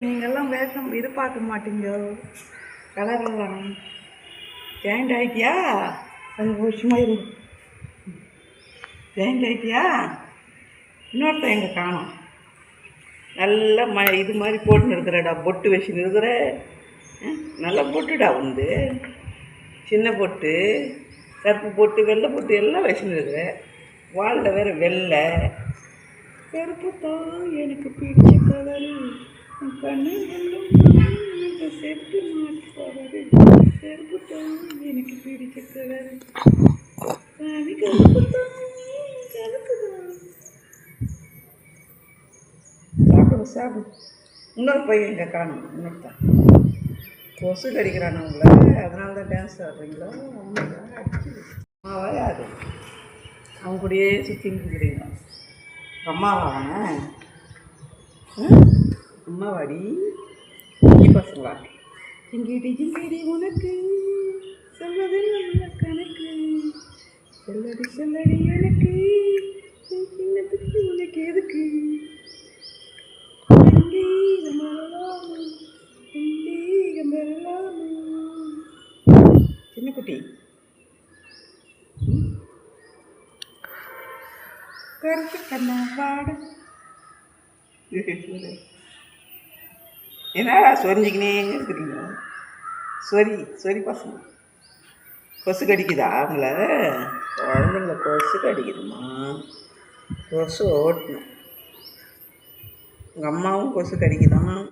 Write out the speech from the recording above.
நீங்கள்லாம் வேஷம் இது பார்க்க மாட்டீங்க. கலரெல்லாம் ஜாயிண்ட் ஆகிட்டியா? சந்தோஷமாக இரு. ஜாயிண்ட் ஆகிட்டியா? இன்னொருத்தன் எங்கே காணும். நல்லா இது மாதிரி போட்டுன்னு இருக்கிறடா, பொட்டு வச்சுன்னு இருக்கிற. நல்லா பொட்டுடா வந்து சின்ன பொட்டு, கருப்பு பொட்டு, வெள்ளை பொட்டு எல்லாம் வச்சுன்னு இருக்கிற. வாலில் வேறு வெள்ளை கருப்பு தான் எனக்கு பிடிச்ச கலரு. கண்ணு செட்டு மாற்றி போகிறது. கருப்பு தான் எனக்கு பிடிச்ச கலரு. கருப்பு தான் கருப்பு தான். சாப்பிடு சாப்பிடு. இன்னொரு பையன் எங்கே காணும். இன்னொருத்தான் கொசு கடிக்கிறான் அவங்கள. அதனால தான் டான்ஸ் ஆடுறீங்களோ? அவங்களாம் அடிச்சுது. அம்மாவா யாரு? அவங்க கூடயே சுற்றின்னு இருக்கிறீங்க. அம்மாவா அவனை? அம்மாவாடி பசங்களா? ஜிங்கிடி உனக்கு சொல்வதில் நல்ல கணக்கு. சொல்லடி எனக்கு சின்னத்துக்கு உனக்கு எதுக்கு? சின்ன குட்டி கருத்து கண்ணா பாடு. என்னடா சொரிஞ்சிக்கினே இருக்கிறீங்க? சொரி பசங்க. கொசு கடிக்குதா அவங்கள? குழந்தைங்கள கொசு கடிக்குதுமா. கொசு ஓட்டணும். உங்கள் அம்மாவும் கொசு கடிக்குதான்.